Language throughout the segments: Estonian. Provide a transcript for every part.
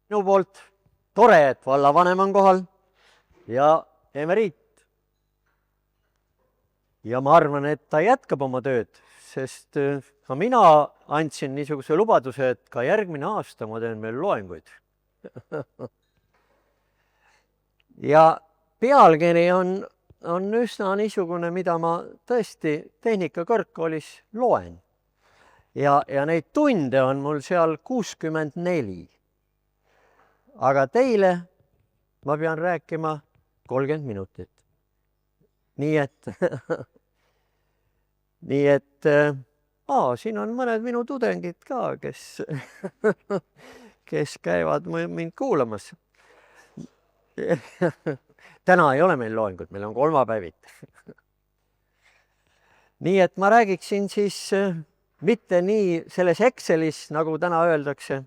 Minu poolt tore, et vallavanem on kohal ja emeriit. Ja ma arvan, et ta jätkab oma tööd, sest ka mina andsin niisuguse lubaduse, et ka järgmine aasta ma teen veel loenguid. Ja pealkiri on üsna niisugune, mida ma tõesti Tehnikakõrgkoolis loen. Ja neid tunde on mul seal 64. Aga teile ma pean rääkima 30 minutit. Nii et siin on mõned minu tudengid ka, kes käivad mind kuulamas. Täna ei ole meil loengut, meil on kolmapäeviti. Nii et ma räägiksin siis mitte nii selles Excelis, nagu täna öeldakse,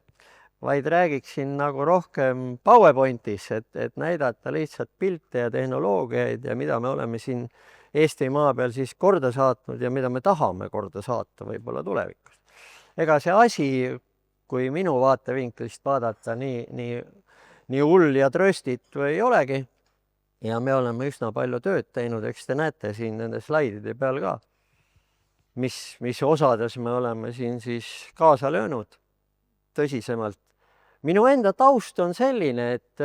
vaid räägiksin nagu rohkem PowerPointis, et näidata lihtsalt pilte ja tehnoloogiaid ja mida me oleme siin Eestimaa peal siis korda saatnud ja mida me tahame korda saata võib-olla tulevikus. Ega see asi, kui minu vaatevinklist vaadata, nii hull ja trööstitu ei olegi. Ja me oleme üsna palju tööd teinud, eks te näete siin nende slaidide peal ka, mis osades me oleme siin siis kaasa löönud tõsisemalt. Minu enda taust on selline, et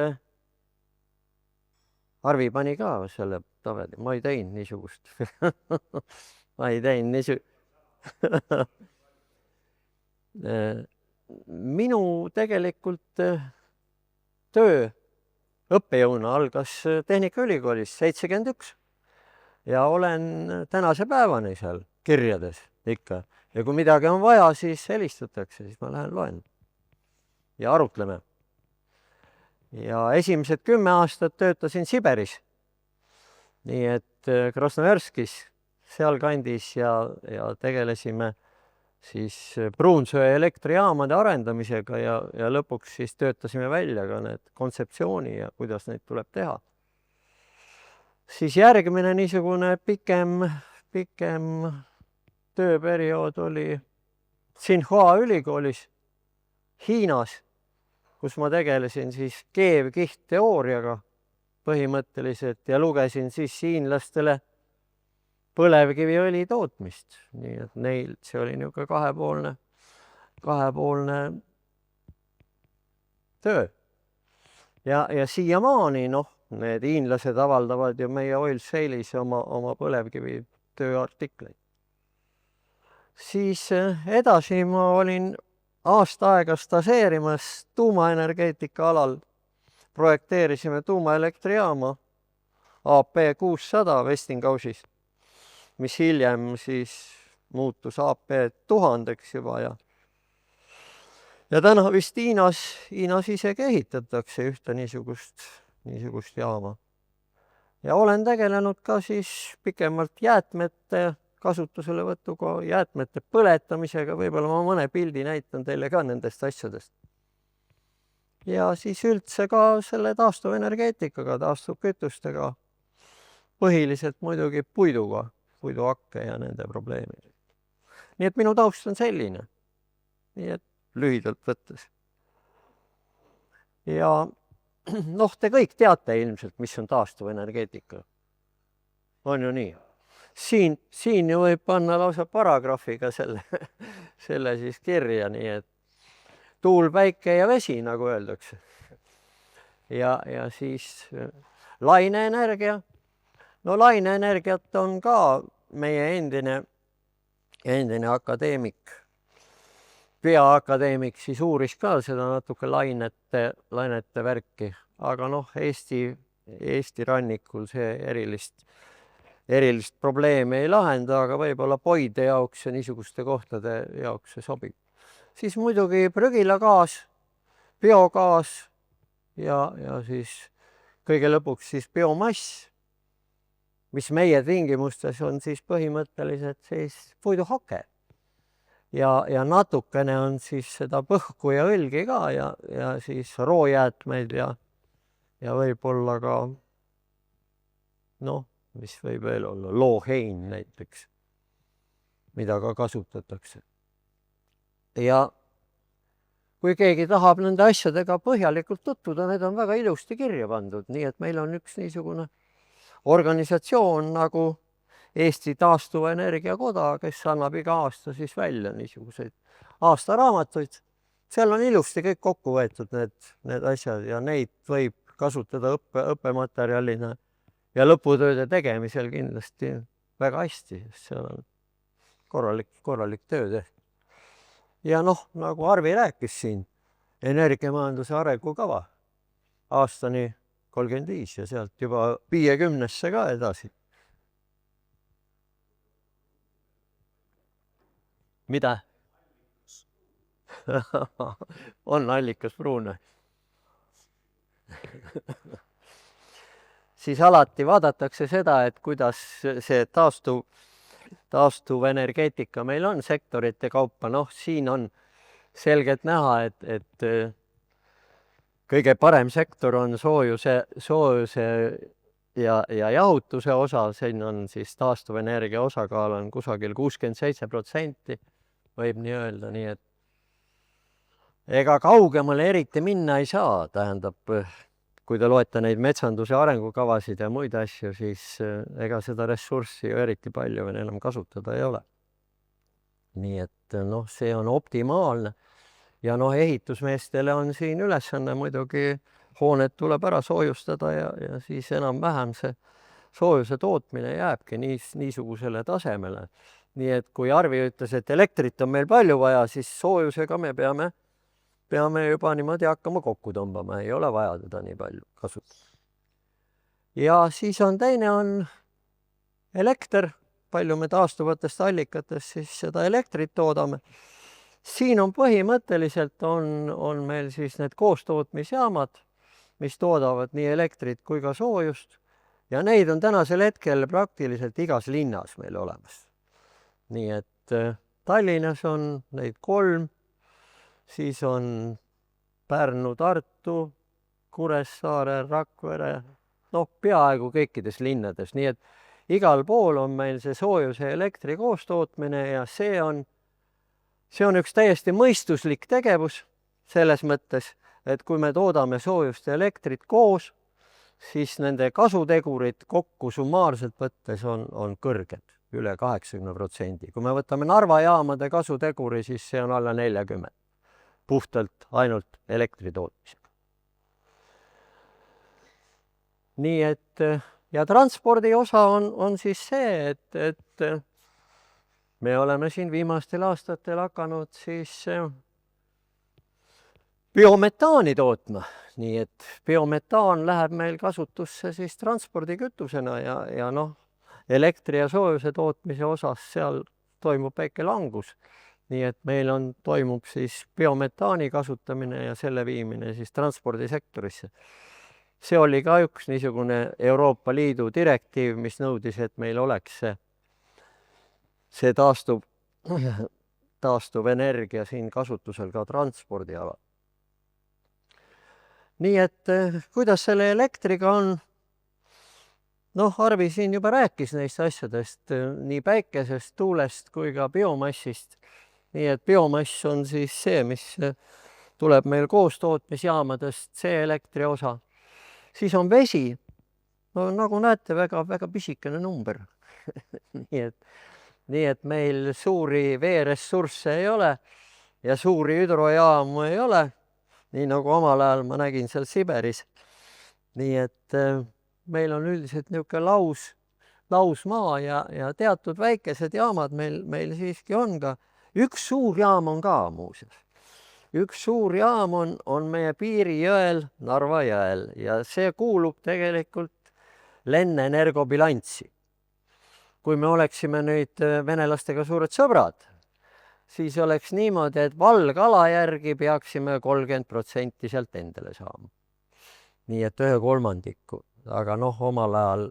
Arvi pani ka selle tabeli, ma ei teinud niisugust. Ma ei teinud niisugust. Minu tegelikult töö õppejõuna algas Tehnikaülikoolis 71 ja olen tänase päevani seal kirjades ikka. Ja kui midagi on vaja, siis helistatakse, siis ma lähen loen ja arutleme. Ja esimesed 10 aastat töötasin Siberis. Nii et Krasnojarskis sealkandis ja tegelesime siis pruunsöe elektrijaamade arendamisega ja lõpuks siis töötasime välja ka need kontseptsiooni ja kuidas neid tuleb teha. Siis järgmine niisugune pikem tööperiood oli Tsinghua ülikoolis Hiinas, kus ma tegelesin siis keevkihtteooriaga põhimõtteliselt ja lugesin siis hiinlastele põlevkiviõli tootmist. Nii et neil see oli niisugune kahepoolne töö. Ja siiamaani, need hiinlased avaldavad ju meie Oil Sale'is oma põlevkivi tööartikleid. Siis edasi ma olin aasta aega staseerimas tuumaenergeetika alal. Projekteerisime tuumaelektrijaama AP600 Westinghouse'is, mis hiljem siis muutus AP1000 juba ja täna vist Hiinas isegi ehitatakse ühte niisugust jaama. Ja olen tegelenud ka siis pikemalt jäätmete kasutuselevõtuga, jäätmete põletamisega, võib-olla ma mõne pildi näitan teile ka nendest asjadest. Ja siis üldse ka selle taastuvenergeetikaga, taastuvkütustega, põhiliselt muidugi puiduga, puiduhakke ja nende probleemid. Nii et minu taust on selline, nii et lühidalt võttes. Ja te kõik teate ilmselt, mis on taastuvenergeetika. On ju nii? Siin ju võib panna lausa paragrahviga selle siis kirja, nii et tuul, päike ja vesi, nagu öeldakse. Ja siis laineenergia. Laineenergiat on ka meie endine akadeemik, peaakadeemik siis uuris ka seda natuke lainete värki, aga Eesti rannikul see erilist probleemi ei lahenda, aga võib-olla poide jaoks ja niisuguste kohtade jaoks see sobib. Siis muidugi prügilagaas, biogaas ja siis kõige lõpuks siis biomass, mis meie tingimustes on siis põhimõtteliselt siis puiduhake. Ja natukene on siis seda põhku ja õlgi ka ja siis roojäätmeid ja võib-olla ka, mis võib veel olla, loohein näiteks, mida ka kasutatakse. Ja kui keegi tahab nende asjadega põhjalikult tutvuda, need on väga ilusti kirja pandud, nii et meil on üks niisugune organisatsioon nagu Eesti Taastuvenergia Koda, kes annab iga aasta siis välja niisuguseid aastaraamatuid. Seal on ilusti kõik kokku võetud need asjad ja neid võib kasutada õppematerjalina ja lõputööde tegemisel kindlasti väga hästi, sest seal on korralik töö tehtud. Ja noh, nagu Arvi rääkis siin, energiamajanduse arengukava aastani 35 ja sealt juba 50-sse ka edasi. Mida? On allikas pruune. Siis alati vaadatakse seda, et kuidas see taastuvenergeetika meil on sektorite kaupa. Noh, siin on selgelt näha, et kõige parem sektor on soojuse ja jahutuse osa. Siin on siis taastuvenergia osakaal on kusagil 67%, võib nii öelda, nii et ega kaugemale eriti minna ei saa, tähendab, kui te loete neid metsanduse arengukavasid ja muid asju, siis ega seda ressurssi ju eriti palju enam kasutada ei ole. Nii et noh, see on optimaalne ja noh, ehitusmeestele on siin ülesanne muidugi, hooned tuleb ära soojustada ja siis enam-vähem see soojuse tootmine jääbki niisugusele tasemele. Nii et kui Arvi ütles, et elektrit on meil palju vaja, siis soojusega me peame juba niimoodi hakkama kokku tõmbama, ei ole vaja teda nii palju kasutada. Ja siis on teine on elekter, palju me taastuvatest allikatest siis seda elektrit toodame. Siin on põhimõtteliselt on meil siis need koostootmisjaamad, mis toodavad nii elektrit kui ka soojust ja neid on tänasel hetkel praktiliselt igas linnas meil olemas. Nii et Tallinnas on neid 3, siis on Pärnu, Tartu, Kuressaare, Rakvere, noh, peaaegu kõikides linnades. Nii et igal pool on meil see soojuse ja elektri koostootmine ja see on üks täiesti mõistuslik tegevus selles mõttes, et kui me toodame soojust ja elektrit koos, siis nende kasutegurid kokku summaarselt võttes on kõrged, üle 80%. Kui me võtame Narva jaamade kasuteguri, siis see on alla 40%, puhtalt ainult elektri tootmisega. Nii et ja transpordi osa on siis see, et me oleme siin viimastel aastatel hakanud siis biometaani tootma. Nii et biometaan läheb meil kasutusse siis transpordikütusena ja noh, elektri ja soojuse tootmise osas seal toimub väike langus. Nii et meil toimub siis biometaani kasutamine ja selle viimine siis transpordisektorisse. See oli ka üks niisugune Euroopa Liidu direktiiv, mis nõudis, et meil oleks see taastuvenergia siin kasutusel ka transpordialal. Nii et kuidas selle elektriga on? Noh, Arvi siin juba rääkis neist asjadest, nii päikesest, tuulest kui ka biomassist. Nii et biomass on siis see, mis tuleb meil koostootmisjaamadest, see elektri osa. Siis on vesi. No nagu näete, väga pisikene number. nii et meil suuri veeressursse ei ole ja suuri hüdrojaamu ei ole, nii nagu omal ajal ma nägin seal Siberis. Nii et meil on üldiselt niisugune lausmaa ja teatud väikesed jaamad meil siiski on ka. Üks suur jaam on ka muuseas. Üks suur jaam on meie Piirijõel, Narva jõel ja see kuulub tegelikult Lennenergo bilanssi. Kui me oleksime nüüd venelastega suured sõbrad, siis oleks niimoodi, et valgala järgi peaksime 30% sealt endale saama. Nii et 1/3, aga noh, omal ajal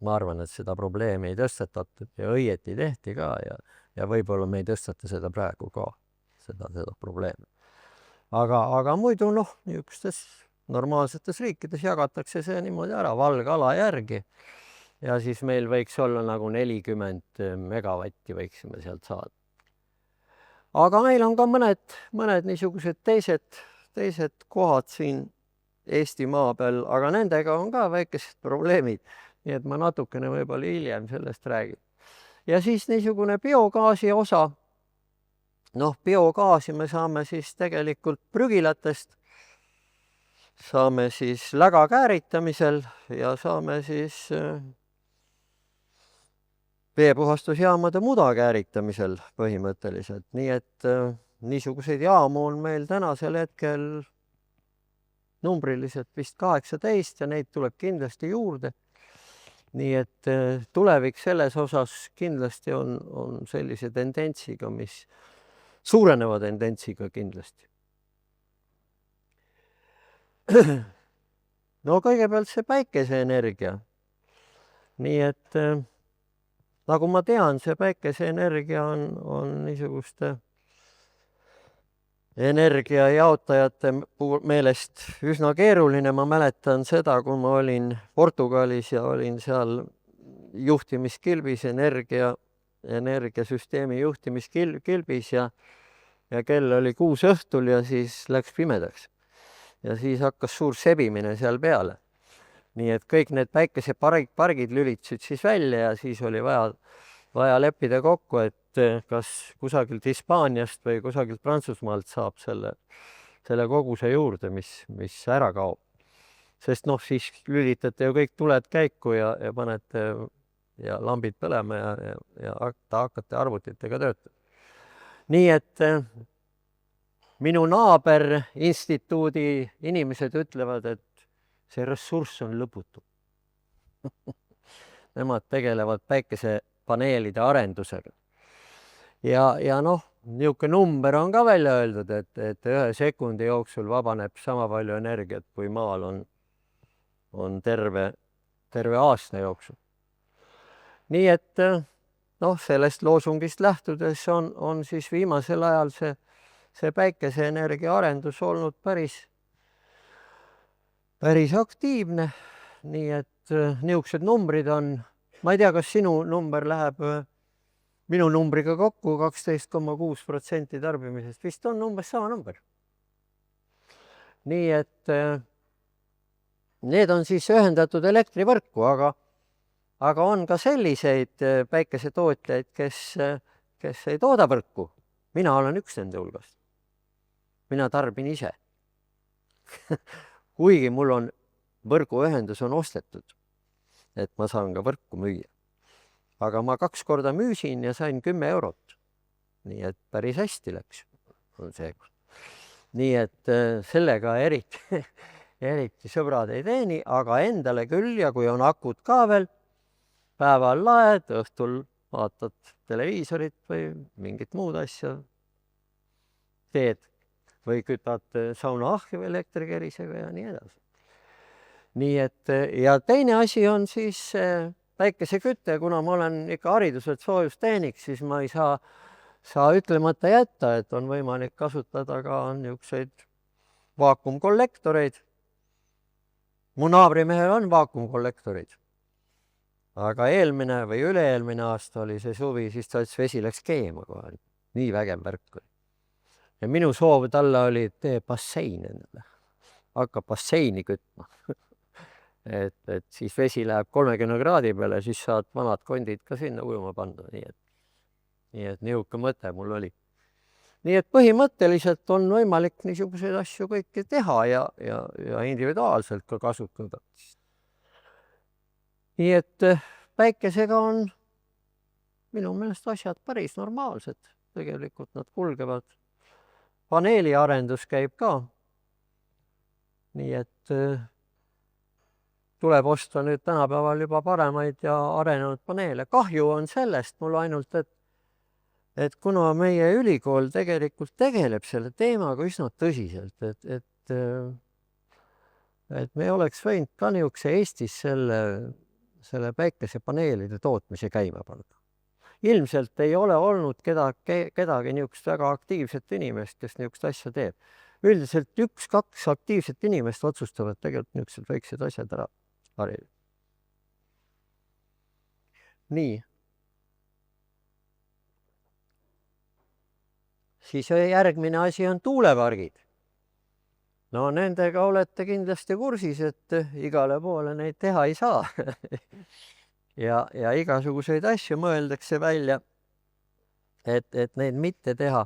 ma arvan, et seda probleemi ei tõstetatud ja õieti tehti ka ja võib-olla me ei tõstata seda praegu ka, seda probleemi. Aga muidu noh, niisugustes normaalsetes riikides jagatakse see niimoodi ära valgala järgi ja siis meil võiks olla nagu 40 megavatti võiksime sealt saada. aga meil on ka mõned niisugused teised kohad siin Eestimaa peal, aga nendega on ka väikesed probleemid. Nii et ma natukene võib-olla hiljem sellest räägin. Ja siis niisugune biogaasi osa. Noh, biogaasi me saame siis tegelikult prügilatest, saame siis läga kääritamisel ja saame siis veepuhastusjaamade muda kääritamisel põhimõtteliselt. Nii et niisuguseid jaamu on meil tänasel hetkel numbriliselt vist 18 ja neid tuleb kindlasti juurde. Nii et tulevik selles osas kindlasti on sellise tendentsiga, mis suureneva tendentsiga kindlasti. No kõigepealt see päikeseenergia. Nii et nagu ma tean, see päikeseenergia on niisuguste energiajaotajate meelest üsna keeruline. Ma mäletan seda, kui ma olin Portugalis ja olin seal juhtimiskilbis, energiasüsteemi juhtimiskilbis ja kell oli 6 õhtul ja siis läks pimedaks. Ja siis hakkas suur sebimine seal peale. Nii et kõik need päikesepargid lülitasid siis välja ja siis oli vaja leppida kokku, et kas kusagilt Hispaaniast või kusagilt Prantsusmaalt saab selle koguse juurde, mis ära kaob. Sest noh, siis lülitate ju kõik tuled käiku ja panete ja lambid põlema ja hakkate arvutitega töötama. Nii et minu naaberinstituudi inimesed ütlevad, et see ressurss on lõputu. Nemad tegelevad päikesepaneelide arendusega. Ja noh, niisugune number on ka välja öeldud, et 1 sekundi jooksul vabaneb sama palju energiat, kui maal on terve aasta jooksul. Nii et noh, sellest loosungist lähtudes on siis viimasel ajal see päikeseenergia arendus olnud päris aktiivne. Nii et niisugused numbrid on, ma ei tea, kas sinu number läheb minu numbriga kokku 12,6% tarbimisest. Vist on umbes sama number. Nii et need on siis ühendatud elektrivõrku, aga on ka selliseid päikesetootjaid, kes ei tooda võrku. Mina olen üks nende hulgast. Mina tarbin ise. Kuigi mul on võrguühendus on ostetud, et ma saan ka võrku müüa. Aga ma 2 korda müüsin ja sain 10 eurot. Nii et päris hästi läks. Nii et sellega eriti sõbrad ei teeni, aga endale küll ja kui on akud ka veel, päeval laed, õhtul vaatad televiisorit või mingit muud asja teed või kütad saunaahju elektrikerisega ja nii edasi. Nii et ja teine asi on siis päikeseküte, kuna ma olen ikka hariduselt soojustehnik, siis ma ei saa ütlemata jätta, et on võimalik kasutada ka niisuguseid vaakumkollektoreid. Mu naabrimehel on vaakumkollektorid. Aga eelmine või üle-eelmine aasta oli see suvi, siis ta ütles, vesi läks keema kohe. Nii vägev värk oli. Ja minu soov talle oli, et tee bassein endale. Hakkab basseini kütma. et siis vesi läheb 30 kraadi peale, siis saad vanad kondid ka sinna ujuma panna. Nii et niisugune mõte mul oli. Nii et põhimõtteliselt on võimalik niisuguseid asju kõike teha ja individuaalselt ka kasutada. Nii et päikesega on minu meelest asjad päris normaalsed. Tegelikult nad kulgevad. Paneeli arendus käib ka. Nii et tuleb osta nüüd tänapäeval juba paremaid ja arenenud paneele. Kahju on sellest mul ainult, et kuna meie ülikool tegelikult tegeleb selle teemaga üsna tõsiselt, et me oleks võinud ka niisuguse Eestis selle päikesepaneelide tootmise käima panna. Ilmselt ei ole olnud kedagi niisugust väga aktiivset inimest, kes niisugust asja teeb. Üldiselt 1-2 aktiivset inimest otsustavad tegelikult niisugused väiksed asjad ära harida. Nii. siis järgmine asi on tuulepargid. No nendega olete kindlasti kursis, et igale poole neid teha ei saa. ja igasuguseid asju mõeldakse välja, et neid mitte teha.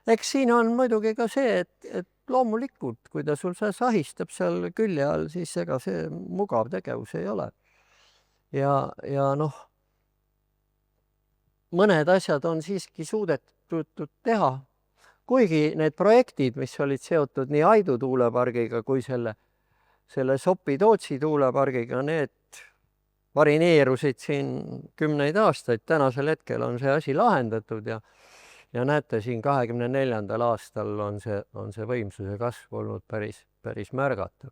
Eks siin on muidugi ka see, et loomulikult, kui ta sul sahistab seal külje all, siis ega see mugav tegevus ei ole. Ja noh, mõned asjad on siiski suudetud teha, kuigi need projektid, mis olid seotud nii Aidu tuulepargiga kui selle Sopi-Tootsi tuulepargiga, need varineerusid siin 10 aastaid. Tänasel hetkel on see asi lahendatud ja näete, siin 24. aastal on see võimsuse kasv olnud päris märgatav.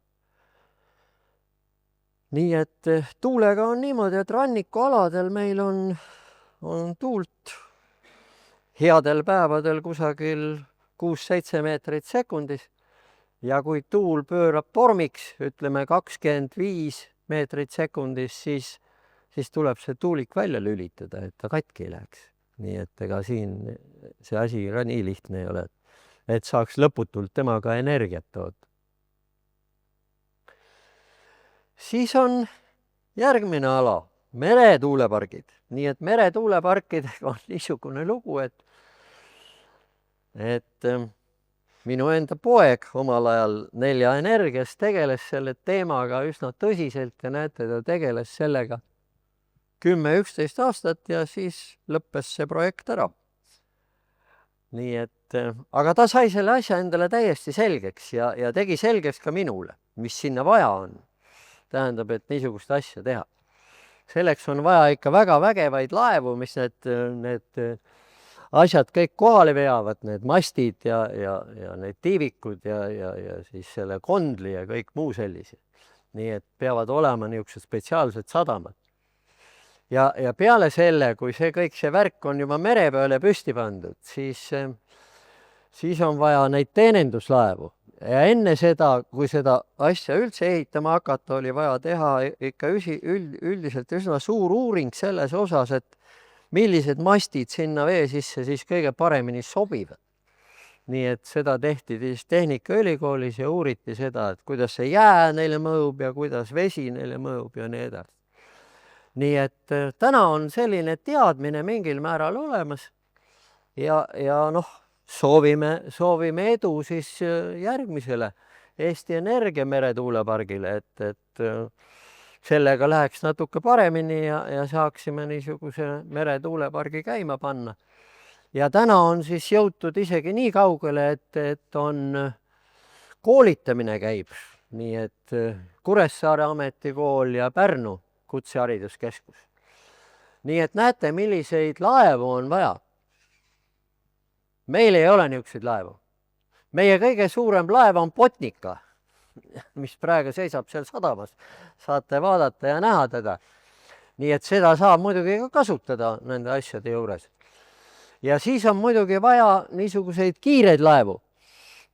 Nii et tuulega on niimoodi, et rannikualadel meil on tuult headel päevadel kusagil 6-7 meetrit sekundis ja kui tuul pöörab tormiks, ütleme 25 meetrit sekundis, siis tuleb see tuulik välja lülitada, et ta katki ei läheks. Nii et ega siin see asi ka nii lihtne ei ole, et saaks lõputult temaga energiat toota. Siis on järgmine ala, meretuulepargid. Nii et meretuuleparkidega on niisugune lugu, et minu enda poeg omal ajal Nelja Energias tegeles selle teemaga üsna tõsiselt ja näete, ta tegeles sellega 10-11 aastat ja siis lõppes see projekt ära. Nii et, aga ta sai selle asja endale täiesti selgeks ja tegi selgeks ka minule, mis sinna vaja on. Tähendab, et niisugust asja teha. Selleks on vaja ikka väga vägevaid laevu, mis need asjad kõik kohale veavad, need mastid ja need tiivikud ja siis selle kondli ja kõik muu sellise. Nii et peavad olema niisugused spetsiaalsed sadamad. Ja peale selle, kui kõik see värk on juba mere peale püsti pandud, siis on vaja neid teeninduslaevu. Ja enne seda, kui seda asja üldse ehitama hakata, oli vaja teha ikka üldiselt üsna suur uuring selles osas, et millised mastid sinna vee sisse siis kõige paremini sobivad. Nii et seda tehti siis Tehnikaülikoolis ja uuriti seda, et kuidas see jää neile mõjub ja kuidas vesi neile mõjub ja nii edasi. Nii et täna on selline teadmine mingil määral olemas ja noh, soovime edu siis järgmisele Eesti Energia meretuulepargile, et sellega läheks natuke paremini ja saaksime niisuguse meretuulepargi käima panna. Ja täna on siis jõutud isegi nii kaugele, et on koolitamine käib. Nii et Kuressaare Ametikool ja Pärnu kutsehariduskeskus. Nii et näete, milliseid laevu on vaja. Meil ei ole niisuguseid laevu. Meie kõige suurem laev on Botnica, mis praegu seisab seal sadamas. Saate vaadata ja näha teda. Nii et seda saab muidugi ka kasutada nende asjade juures. Ja siis on muidugi vaja niisuguseid kiireid laevu.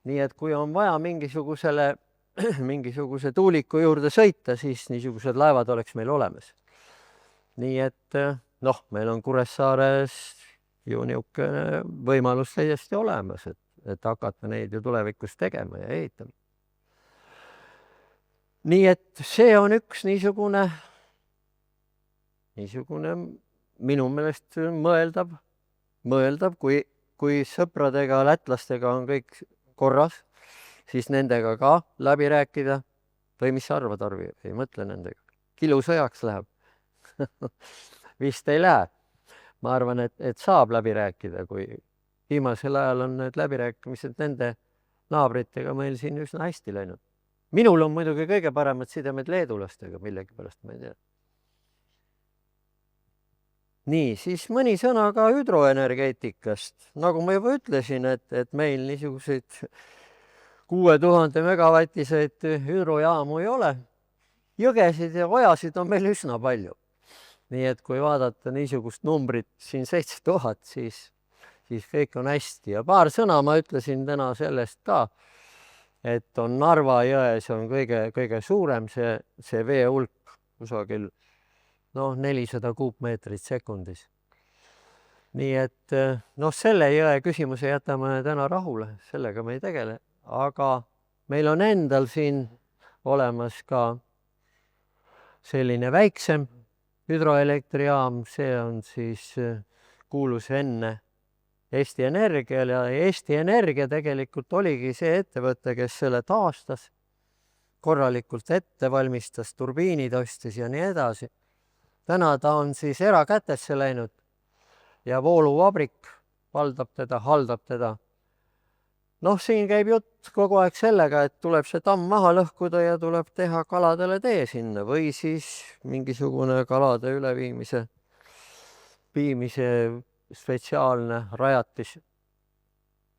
Nii et kui on vaja mingisuguse tuuliku juurde sõita, siis niisugused laevad oleks meil olemas. Nii et noh, meil on Kuressaares ju niisugune võimalus täiesti olemas, et hakata neid ju tulevikus tegema ja ehitama. Nii et see on üks niisugune minu meelest mõeldav, kui sõpradega, lätlastega on kõik korras, siis nendega ka läbi rääkida. Või mis sa arvad, Arvi? Ei mõtle nendega. Kilusõjaks läheb. Vist ei lähe. Ma arvan, et saab läbi rääkida, kui viimasel ajal on need läbirääkimised nende naabritega meil siin üsna hästi läinud. Minul on muidugi kõige paremad sidemed leedulastega, millegipärast ma ei tea. Nii, siis mõni sõna ka hüdroenergeetikast. Nagu ma juba ütlesin, et meil niisuguseid 6000 megavatiseid hüdrojaamu ei ole. Jõgesid ja ojasid on meil üsna palju. Nii et kui vaadata niisugust numbrit siin 7000, siis kõik on hästi. Ja paar sõna ma ütlesin täna sellest ka, et on Narva jões on kõige suurem see vee hulk kusagil 400 kuupmeetrit sekundis. nii et noh, selle jõe küsimuse jätame täna rahule, sellega me ei tegele, aga meil on endal siin olemas ka selline väiksem hüdroelektrijaam, see on siis kuulus enne Eesti Energiale ja Eesti Energia tegelikult oligi see ettevõte, kes selle taastas, korralikult ette valmistas, turbiinid ostis ja nii edasi. Täna ta on siis erakätesse läinud ja vooluvabrik valdab teda, haldab teda. Noh, siin käib jutt kogu aeg sellega, et tuleb see tamm maha lõhkuda ja tuleb teha kaladele tee sinna või siis mingisugune kalade üleviimise spetsiaalne rajatis.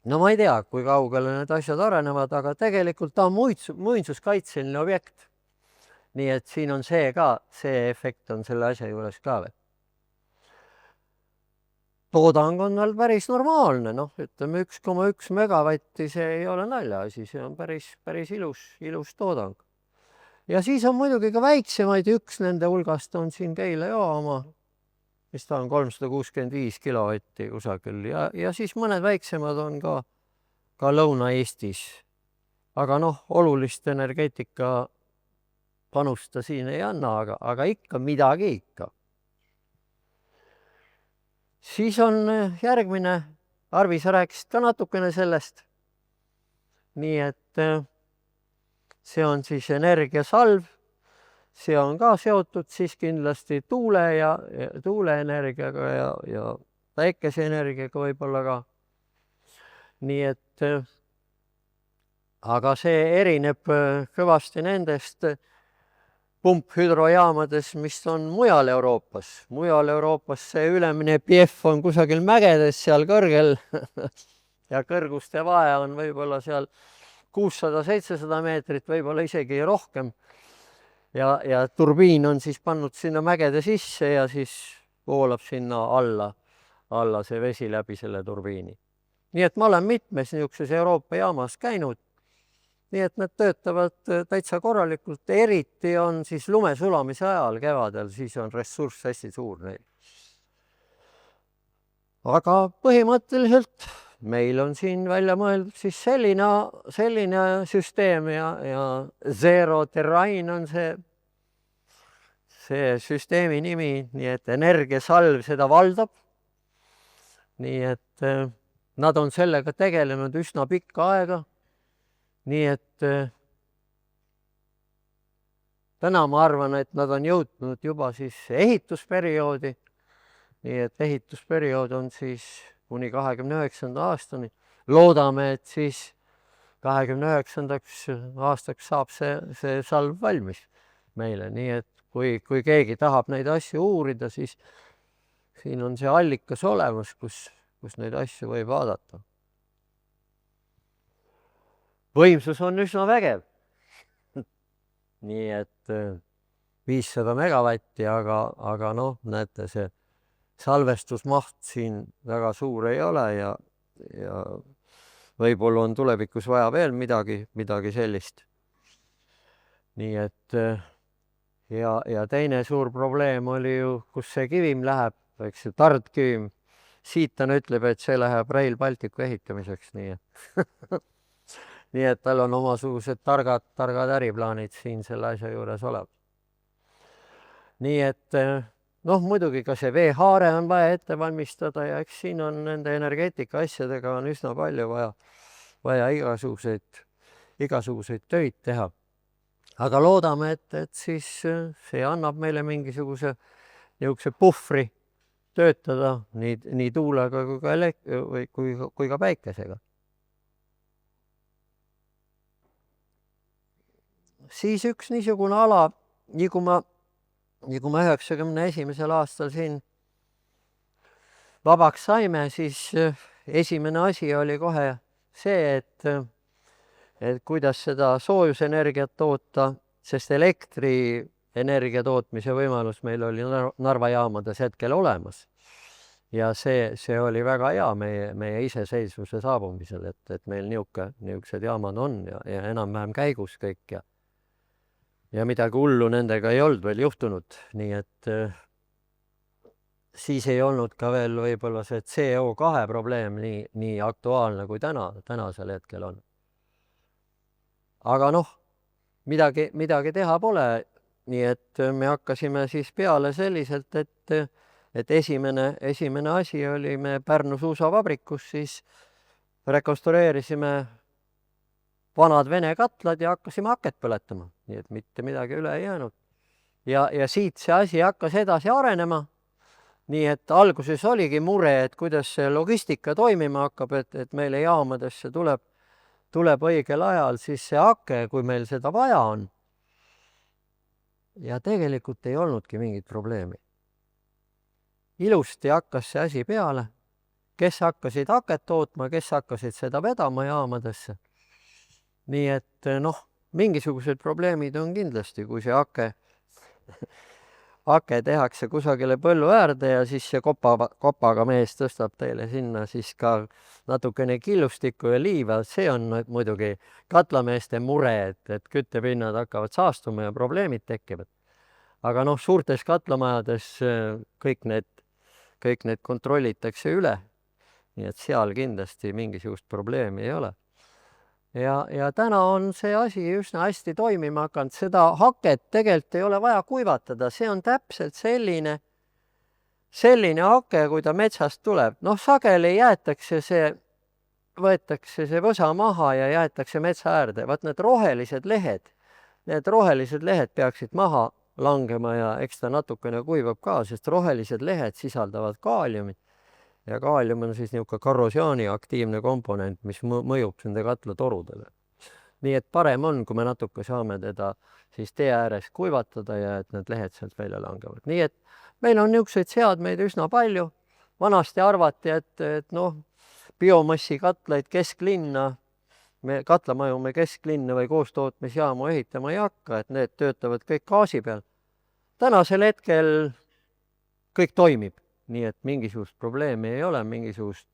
No ma ei tea, kui kaugele need asjad arenevad, aga tegelikult ta on muinsuskaitseline objekt. Nii et siin on see ka, see efekt on selle asja juures ka veel. Toodang on veel päris normaalne, noh, ütleme 1,1 megavatti, see ei ole naljaasi, see on päris ilus toodang. Ja siis on muidugi ka väiksemaid, üks nende hulgast on siin Keila jaama, mis ta on 365 kilovatti kusagil ja siis mõned väiksemad on ka Lõuna-Eestis. Aga noh, olulist energeetika panusta siin ei anna, aga ikka midagi ikka. Siis on järgmine, Arvi, sa rääkisid ka natukene sellest. Nii et see on siis energiasalv, see on ka seotud siis kindlasti tuuleenergiaga ja päikeseenergiaga võib-olla ka. Nii et aga see erineb kõvasti nendest pumphüdrojaamades, mis on mujal Euroopas. Mujal Euroopas see ülemine PF on kusagil mägedes seal kõrgel ja kõrguste vahe on võib-olla seal 600-700 meetrit, võib-olla isegi rohkem. Ja turbiin on siis pannud sinna mägede sisse ja siis voolab sinna alla see vesi läbi selle turbiini. Nii et ma olen mitmes niisuguses Euroopa jaamas käinud. Nii et nad töötavad täitsa korralikult, eriti on siis lume sulamise ajal kevadel, siis on ressurss hästi suur neil. Aga põhimõtteliselt meil on siin välja mõeldud siis selline süsteem ja Zero Terrain on see süsteemi nimi, nii et energiasalv seda valdab. Nii et nad on sellega tegelenud üsna pikka aega. Nii et täna ma arvan, et nad on jõudnud juba siis ehitusperioodi. Nii et ehitusperiood on siis kuni 29. aastani. Loodame, et siis 29. aastaks saab see salv valmis meile. Nii et kui keegi tahab neid asju uurida, siis siin on see allikas olemas, kus neid asju võib vaadata. Võimsus on üsna vägev. Nii et 500 megavatti, aga noh, näete, see salvestusmaht siin väga suur ei ole ja võib-olla on tulevikus vaja veel midagi sellist. Nii et ja teine suur probleem oli ju, kus see kivim läheb, eks see tardkivim. Siitan ütleb, et see läheb Rail Balticu ehitamiseks, nii et nii et tal on omasugused targad äriplaanid siin selle asja juures olev. Nii et noh, muidugi ka see veehaare on vaja ette valmistada ja eks siin on nende energeetika asjadega on üsna palju vaja igasuguseid töid teha. Aga loodame, et siis see annab meile mingisuguse niisuguse puhvri töötada nii tuulega kui ka päikesega. Siis üks niisugune ala, nii kui ma 91. aastal siin vabaks saime, siis esimene asi oli kohe see, et kuidas seda soojusenergiat toota, sest elektrienergia tootmise võimalus meil oli Narva jaamades hetkel olemas. Ja see oli väga hea meie iseseisvuse saabumisel, et meil niisugused jaamad on ja enam-vähem käigus kõik ja midagi hullu nendega ei olnud veel juhtunud, nii et siis ei olnud ka veel võib-olla see CO2 probleem nii aktuaalne kui tänasel hetkel on. Aga noh, midagi teha pole. Nii et me hakkasime siis peale selliselt, et esimene asi oli me Pärnu suusavabrikus siis rekonstrueerisime vanad Vene katlad ja hakkasime haket põletama. Nii et mitte midagi üle ei jäänud. Ja siit see asi hakkas edasi arenema. Nii et alguses oligi mure, et kuidas see logistika toimima hakkab, et meile jaamadesse tuleb õigel ajal siis see hake, kui meil seda vaja on. Ja tegelikult ei olnudki mingit probleemi. Ilusti hakkas see asi peale. Kes hakkasid haket tootma, kes hakkasid seda vedama jaamadesse. Nii et noh, mingisugused probleemid on kindlasti, kui see hake tehakse kusagile põllu äärde ja siis see kopaga mees tõstab teile sinna siis ka natukene killustikku ja liiva. See on muidugi katlameeste mure, et küttepinnad hakkavad saastuma ja probleemid tekivad. Aga noh, suurtes katlamajades kõik need kontrollitakse üle. Nii et seal kindlasti mingisugust probleemi ei ole. Ja täna on see asi üsna hästi toimima hakanud. Seda haket tegelikult ei ole vaja kuivatada. See on täpselt selline hake, kui ta metsast tuleb. Noh, sageli võetakse see võsa maha ja jäetakse metsa äärde. Vaat need rohelised lehed peaksid maha langema ja eks ta natukene kuivab ka, sest rohelised lehed sisaldavad kaaliumit. Ja kaalium on siis niisugune korrosiooni aktiivne komponent, mis mõjub nende katlatorudele. Nii et parem on, kui me natuke saame teda siis tee ääres kuivatada ja et need lehed sealt välja langevad. Nii et meil on niisuguseid seadmeid üsna palju. Vanasti arvati, et noh, biomassi katlaid kesklinna, katlamaju me kesklinna või koostootmisjaamu ehitama ei hakka, et need töötavad kõik gaasi peal. Tänasel hetkel kõik toimib. Nii et mingisugust probleemi ei ole, mingisugust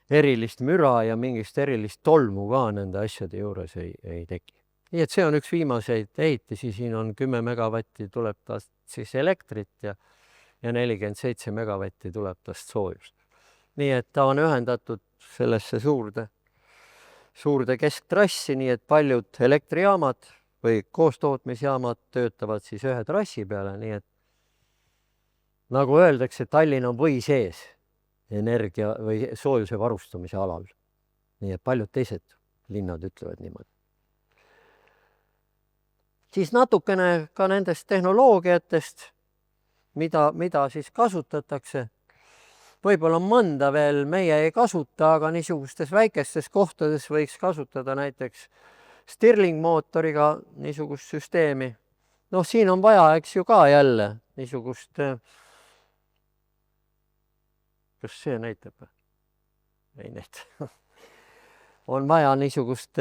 erilist müra ja mingist erilist tolmu ka nende asjade juures ei teki. Nii et see on üks viimaseid ehitisi, siin on 10 megavatti tuleb tast siis elektrit ja 47 megavatti tuleb tast soojust. Nii et ta on ühendatud sellesse suurde kesktrassi, nii et paljud elektrijaamad või koostootmisjaamad töötavad siis ühe trassi peale, nii et nagu öeldakse, Tallinn on või sees energia või soojuse varustamise alal. Nii et paljud teised linnad ütlevad niimoodi. Siis natukene ka nendest tehnoloogiatest, mida siis kasutatakse. Võib-olla mõnda veel meie ei kasuta, aga niisugustes väikestes kohtades võiks kasutada näiteks Stirling mootoriga niisugust süsteemi. Noh, siin on vaja, eks ju ka jälle niisugust kas see näitab? Ei näita. On vaja niisugust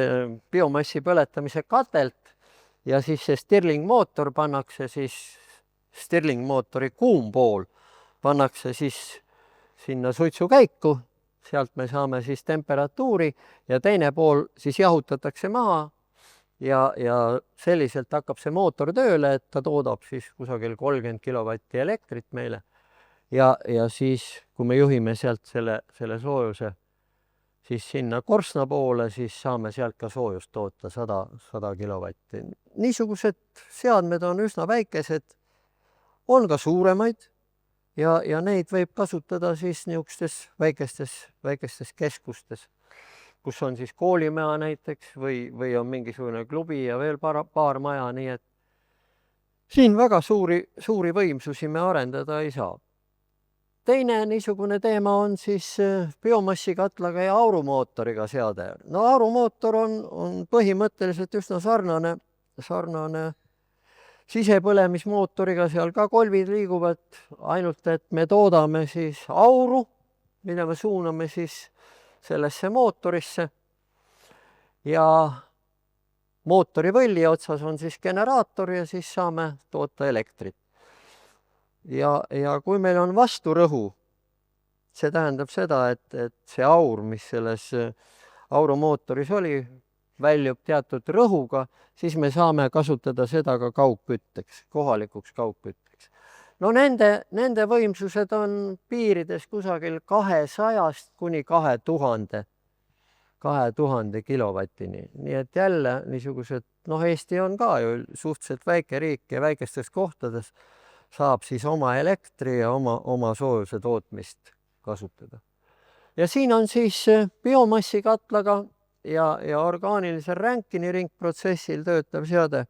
biomassi põletamise katelt ja siis see Stirling mootor pannakse siis, Stirling mootori kuum pool pannakse siis sinna suitsukäiku, sealt me saame siis temperatuuri ja teine pool siis jahutatakse maha ja selliselt hakkab see mootor tööle, et ta toodab siis kusagil 30 kilovatti elektrit meile. Ja siis, kui me juhime sealt selle soojuse siis sinna korsna poole, siis saame sealt ka soojust toota 100 kilovatti. Niisugused seadmed on üsna väikesed, on ka suuremaid ja neid võib kasutada siis niisugustes väikestes keskustes, kus on siis koolimaja näiteks või on mingisugune klubi ja veel paar maja, nii et siin väga suuri võimsusi me arendada ei saa. Teine niisugune teema on siis biomassikatlaga ja aurumootoriga seade. No aurumootor on põhimõtteliselt üsna sarnane sisepõlemismootoriga, seal ka kolvid liiguvad, ainult et me toodame siis auru, mida me suuname siis sellesse mootorisse ja mootori võlli otsas on siis generaator ja siis saame toota elektrit. Ja kui meil on vasturõhu, see tähendab seda, et see aur, mis selles aurumootoris oli, väljub teatud rõhuga, siis me saame kasutada seda ka kaugkütteks, kohalikuks kaugkütteks. no nende võimsused on piirides kusagil 200 kuni 2000 kilovatini. Nii et jälle niisugused, noh, Eesti on ka ju suhteliselt väike riik ja väikestes kohtades saab siis oma elektri ja oma soojuse tootmist kasutada. Ja siin on siis biomassikatlaga ja orgaanilisel Rankini ringprotsessil töötav seade.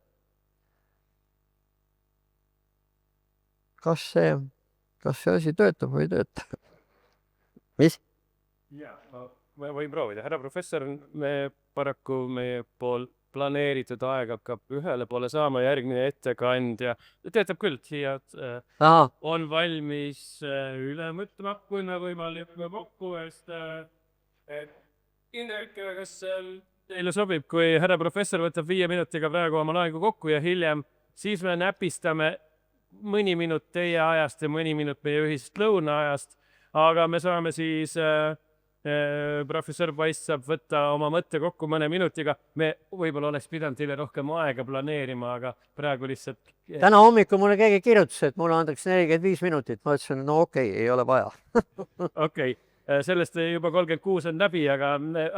Kas see asi töötab või ei tööta? Mis? Ma võin proovida. Härra professor, paraku meie pool planeeritud aeg hakkab ühele poole saama, järgmine ettekandja töötab küll siia, on valmis üle mõtlema, kui me võimalik kokku, kas teile sobib, kui härra professor võtab 5 minutiga praegu oma laengu kokku ja hiljem siis me näpistame mõni minut teie ajast ja mõni minut meie ühisest lõunaajast, aga me saame siis professor Pais saab võtta oma mõtte kokku mõne minutiga. Me võib-olla oleks pidanud teile rohkem aega planeerima, aga praegu lihtsalt... Täna hommikul mulle keegi kirjutas, et mulle andaks 45 minutit. Ma ütlesin, no okei, ei ole vaja. Okei, sellest juba 36 on läbi, aga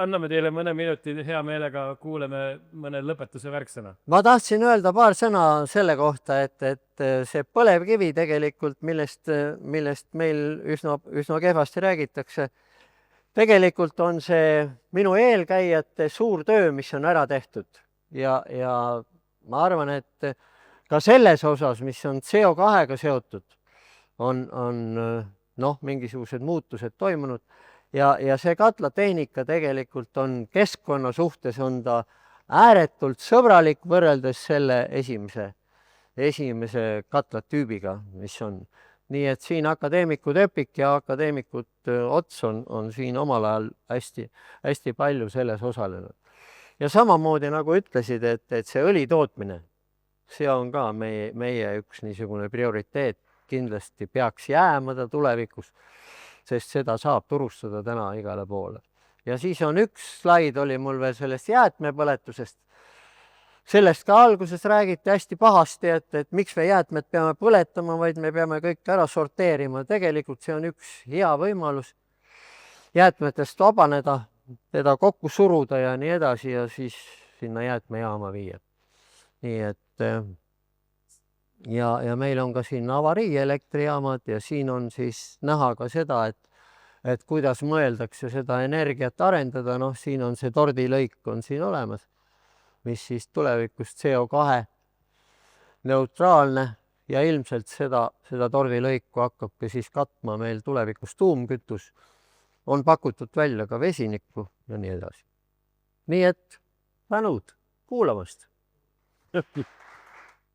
anname teile mõne minuti hea meelega, kuuleme mõne lõpetuse värksõna. Ma tahtsin öelda paar sõna selle kohta, et see põlevkivi tegelikult, millest meil üsna kehvasti räägitakse, tegelikult on see minu eelkäijate suur töö, mis on ära tehtud ja ma arvan, et ka selles osas, mis on CO2-ga seotud, on mingisugused muutused toimunud ja see katlatehnika tegelikult on keskkonna suhtes on ta ääretult sõbralik võrreldes selle esimese katlatüübiga, mis on. Nii et siin akadeemikud Epik ja akadeemikud Ots on siin omal ajal hästi palju selles osalenud. Ja samamoodi nagu ütlesid, et see õli tootmine, see on ka meie üks niisugune prioriteet, kindlasti peaks jääma ta tulevikus, sest seda saab turustada täna igale poole. Ja siis on üks slaid oli mul veel sellest jäätmepõletusest. Sellest ka alguses räägiti hästi pahasti, et miks me jäätmed peame põletama, vaid me peame kõik ära sorteerima. Tegelikult see on üks hea võimalus jäätmetest vabaneda, teda kokku suruda ja nii edasi ja siis sinna jäätmejaama viia. Nii et ja meil on ka siin avariielektrijaamad ja siin on siis näha ka seda, et kuidas mõeldakse seda energiat arendada. Noh, siin on see tordilõik on siin olemas, mis siis tulevikus CO2 neutraalne ja ilmselt seda tordilõiku hakkabki siis katma meil tulevikus tuumkütus. On pakutud välja ka vesinikku ja nii edasi. Nii et tänud kuulamast!